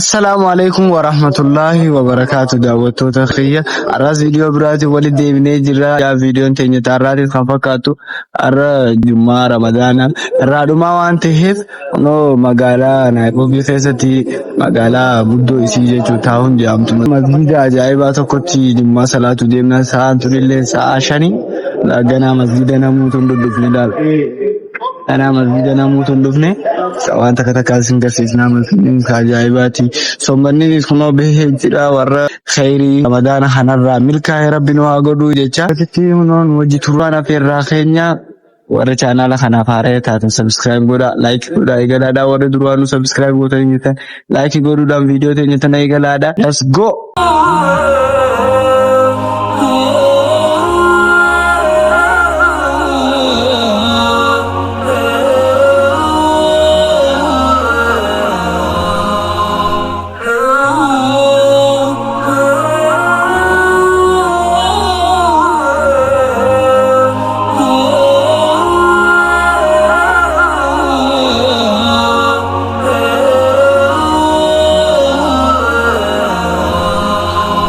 السلام عليكم ورحمة الله وبركاته دعوتو تخية الرأس فيديو براتي ولد دي بنيجرا يا فيديو انتيني تاراتي خفاكاتو الرأس جمعة رمضانا الرأس ما وانتهيف نو مقالا نايبوبي خيستي مقالا بدو اسيجي جو تاون جامتو مسجد عجائباتو كتي جمعة صلاة ديمنا ساعة تريلي ساعة شاني لأغانا مسجدنا موتون دو فيلال أنا مسجدنا موتون دفني سواء تكتكال سنجرسيسنا مسجدين كاجائباتي sombani kuno behe jira warra khairi ramadana hanarra milka ya rabbi no agodu jecha tati hunon waji turana ferra khenya warra channel khana fare ta subscribe goda like goda igala da warra durwanu subscribe goda nyita like godu da video te nyita na igala da let's go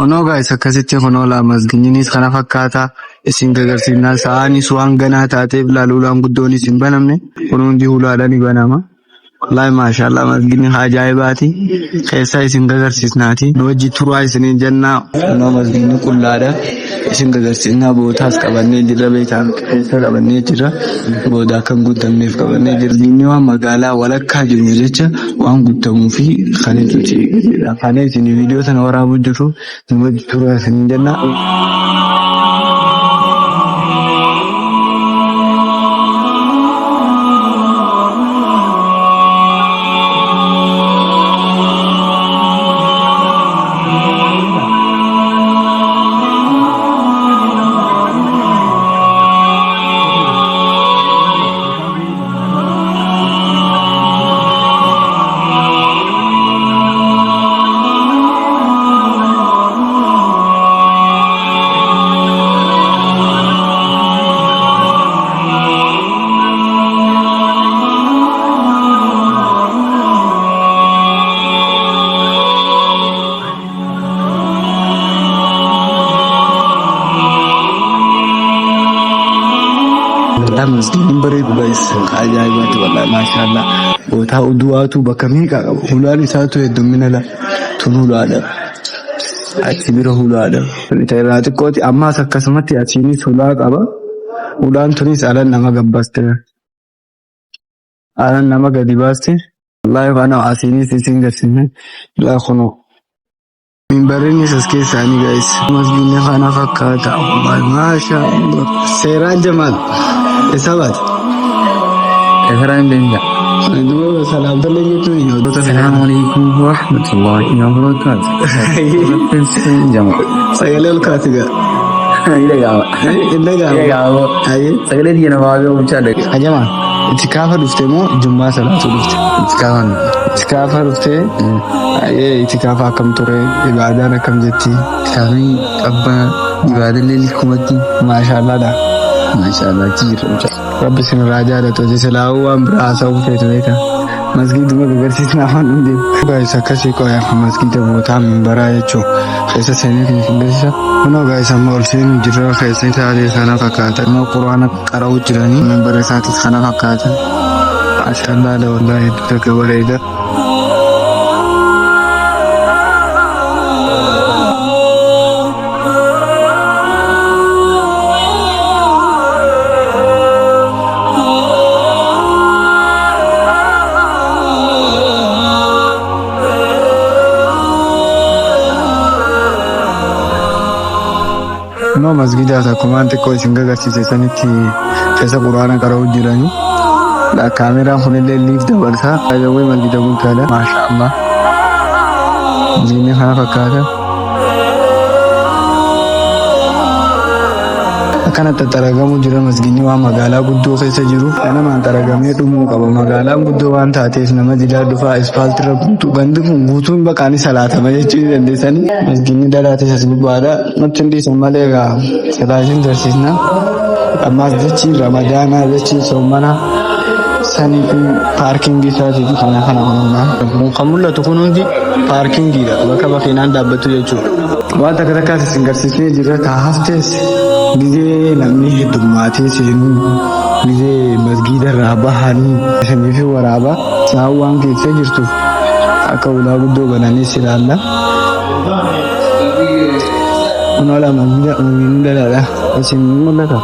Ono guys akkasitti honola masginninis kana fakkaata isin gagarsiifnaa sa'aani suwaan ganaa taateef laaluulaan guddoon isin banamne kun hundi hulaadhaan banama wallahi maashaallah masginni ajaa'ibaati keessa isin gagarsiisnaati wajji turaa isiniin jennaa ono masginni qullaadha isin gagarsiisnaa bootaas qabannee jirra beekaan keessa qabannee jirra booda kan guutamneef qabannee jirra inni waan magaalaa walakkaa jiru jecha waan guutamuu fi kan itti kan isin viidiyoo sana waraabuu jiru wajji turaa isiniin jennaa مسكين بريد بس عجائبات والله ما شاء الله وتا ودواتو بكميقا هلالي ساتو يدمنا لا تنولو هذا اعتبره هلو هذا فلتيرات قوتي اما سكسمتي اتيني سولاق ابا ولان تنيس على نما غباستنا على نما غديباستي والله فانا عاسيني سيسنجر سنه لا خنو من بريني سسكي ثاني جايز مسجد خانا فكاتا والله ما شاء الله سيران جمال إسابات إخران بنجا سلام السلام عليكم ورحمة الله وبركاته سيالي الكاتبة سيالي دينا باقي ومشارك أجمع اتكافة رفتمو جمعة صلاة رفت اتكافة رفت اتكافة كم تري إبادانا كم جتي اتكافي أبا إبادة الليل كمتي ما شاء الله دا ما شاء الله كثير رب سن راجع ده تو جسلا هو امبراسا وفيتويتا مسجد में बगैर ना होने गाइस कैसे को है مسجد बहुत हम बराए जो कैसे सेने की सिंगसा नो गाइस हम और सेन जिरा कैसे तारीख खाना पकाता नो कुरान कराउ जिरानी में बरे साथ खाना पकाता माशाल्लाह والله تكبر इधर no masjid asa kumante ko singa garsiise sanitti keessa quraana qara'u jirani la kamera hunille liif dabarsa ayawwe masjid guddaadha maashaallah jinni haa fakkaata kanatti taragamu jira masjidni waa magaalaa guddoo keessa jiru kana maan taragamee dhumuu qaba magaalaan guddoo waan taateef nama jilaa dhufaa ispaaltira guutuu gandi kun guutuun baqaanii salaatama jechuu dandeessanii masjidni dhalaates as gubbaadha nutti hin dhiisan malee egaa salaatiin garsiisna ammaas jechi ramadaanaa jechi soomana sani paarkingii isaatiif kana kan mul'atu kun hundi paarkingiidha bakka makiinaan dhaabbatu jechuudha. Waan takka takkaas isin garsiisnee jirra kaa haftees gizee namni heddummaatee seenuu gizee masgiida irraa bahanii samii fi waraabaa isaan waan keessa jirtu akka ulaa guddoo bananis ilaalla. Kunola masgiida uumiin dalaadha isin mul'ata.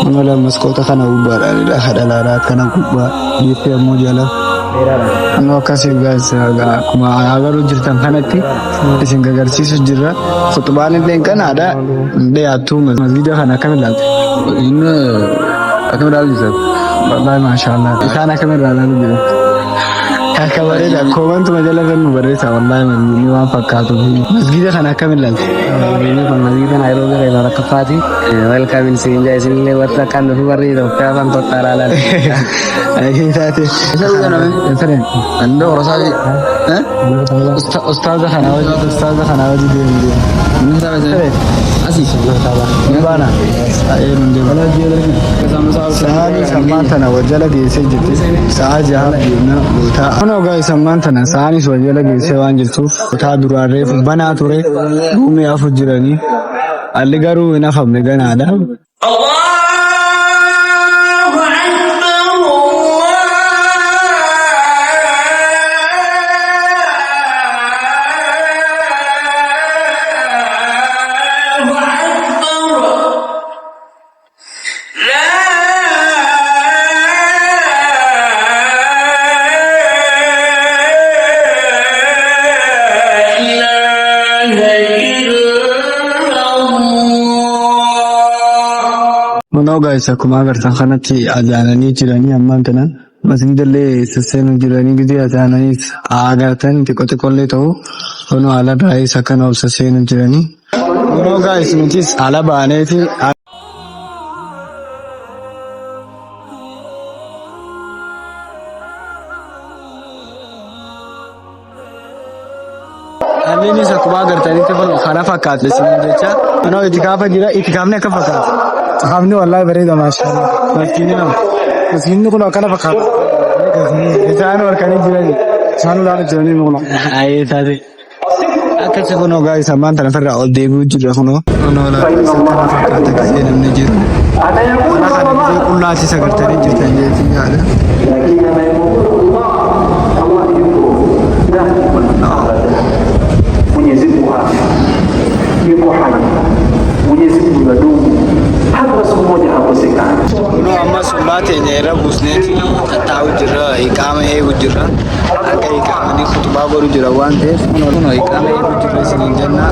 Kunola maskoota kana gubbaadhaanidha hadhalaadhaa kana gubbaa jettee ammoo jala. Anoo akkasii akkuma agaruu jirtan kanatti isin garsiisu jirra. Khutbaan illee kanaadha dhiyaattuu masgiida kana akkam ilaalta? Inni akkam ilaalcha? Wallahi maashaallah. Isaan akkam ilaalaa jiru? Akka bareeda koomantuma jala nu barreessa wallahi masgiidni waan fakkaatu. Masgiida kana akkam ilaalta? Masgiida kana yeroo gara irraa rakkafaati. Welcome siin jaa isinillee warra kan nuuf barreessa uffata tottaalaa. Taate. Isa uganame. Eferen. Ando orasaati. Ustaaza kana wajji deemu. Inni taphate. Asii. Baana. Ayee nun deemu. Saani sammaan tana wajjala geessee jirti. Sa'a jaha deemna bootaa. Kunoo gaa sammaan tana saanis wajjala geessee waan jirtuuf bootaa duraarree banaa ture duumee afur jiranii. Alli garuu hin hafamne ganaadha. Kunoo guys akkuma agartan kanatti ajaananii jiranii ammaan kana masgiidallee sasseenuu jiranii gidee ajaananiis agartan xiqqoo ta'u kunoo haala raayis akkana ol sasseenuu jiranii. Kunoo guys nutis haala baaneeti. Hallinis akkuma agartanitti kana fakkaata isin jecha kunoo itikaafa jira itikaafni akka fakkaata. Itikaafni wallahi bareeda maashaallah. Masgiidni kun akkana fakkaata. Isaan harkanii jirani. Isaan ulaalee jiranii kun. Ayee taate. Akkasii kunoo guys ammaan tana irraa ol deebi'uu jirra kunoo. Kunoo laafis akkana fakkaata gisee namni jiru. Kana gisee qullaasis agartanii jirtan jechuun yaada. Mwenyezi Mungu yuko hai. Mwenyezi Mungu yudumu. Hata siku moja hakosekani. Kunoo amma sullaa teenya irra buusneeti tattaa'u jirra iqaama eegu jirra. Akka iqaamanii khutbaa godhu jira waan ta'eef kunoo iqaama eegu jirra isiniin jenna.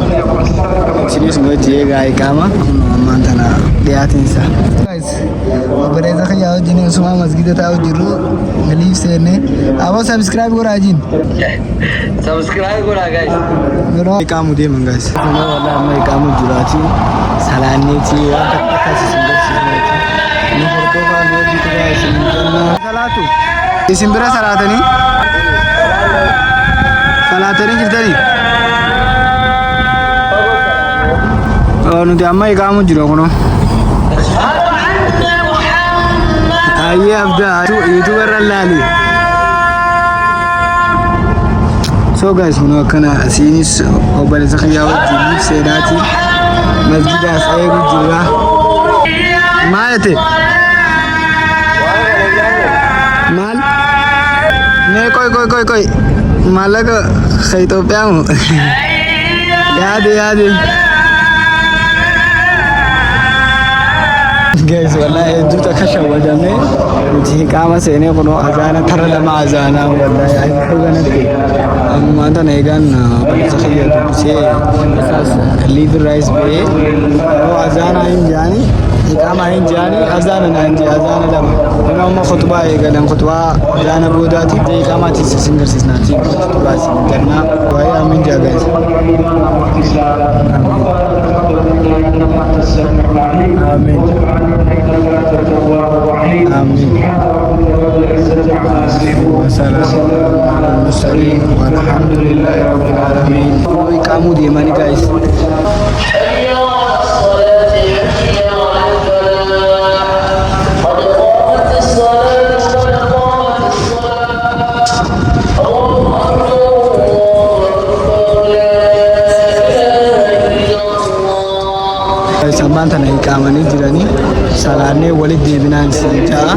Isinis nu wajji eegaa iqaama. Kunoo ammaan tana dhiyaatiinsa. Bareeda kan yaa wajjin osuma masgiida taa'u jirru galiif seenne. Aboo subscribe godhaa jiin. Subscribe godhaa guys. Iqaamu deeman guys. Kunoo wallahi amma iqaamu jiraati. Salaanneeti waan akkasiis hin barsiisneeti. Nu hordofaa nu wajji turaa isin jenna. Salaatu. Isin bira salaatanii? Salaatanii jirtanii? Nuti amma iqaamu jiru kunoo. Ayyee abdaa YouTube irra laali. So guys kunoo akkana isinis obboleessa kiyyaa wajjin seenaati. Masgiidaas eegu jirra. Maal ta'e? Maal? Nee koy. Maallaqa ka Itoophiyaa moo? Yaade. Guys wallahi hedduu takka shawwadame nuti iqaama seenee kunoo azaana tara lama azaanaa wallahi akka kanatti ammaan tana eegaan obboleessa kiyya dubbisee isaas liiv raayis ba'ee kunoo azaanaa hin jaani iqaama hin jaani azaana naan jee azaana lama kunoo amma khutbaa eegalan khutbaa azaana boodaati iqaamaatiin isin garsiisnaatiin khutbaa isin gannaa waa'ee amin jaa guys. Amin. Wassalamu ala al-mursalin walhamdulillahi rabbil alamin. Iqaamu deemanii guys. قد قامت الصلاة قد قامت ammaan tana hiiqamanii jiranii salaannee walitti deebinaan isin ja'a.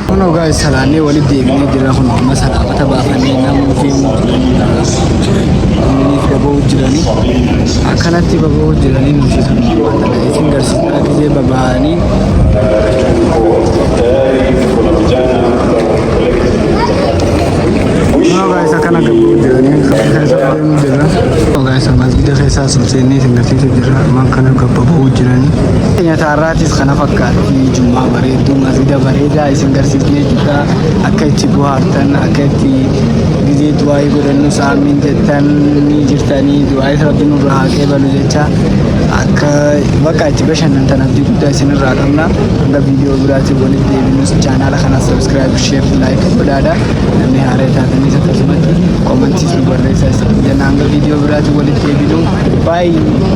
Kuno guys salaanee walitti deebinee jira kun amma salaamata baafannee namni fiimu inni baba'uu jiranii akkanatti baba'uu jiranii nuti isin garsiisaa gisee baba'anii kuno guys akkana baba'uu jiranii keessaa deemuu jira guys masjida keessaa sumseennee isin garsiisaa jira amma akkana baba'uu jiranii nyaata har'aatis kana fakkaatti jummaa bareedduu masjida bareedaa isin garsiisnee jirra akka itti bohaartan akka itti gisee du'aa godhannu saamiin jettan ni jirtanii du'aa rabbi nurraa haa qeebalu jecha akka bakka itti bashannantan abdii guddaa isinirraa qabna hanga viidiyoo biraatti walitti deebinus chaanaala kana sabskiraayib sheer laayik godhaadha namni haaraa taatanis akkasumatti koomantiis nu barreessaa jennaan hanga viidiyoo biraatti walitti deebinu baay'ee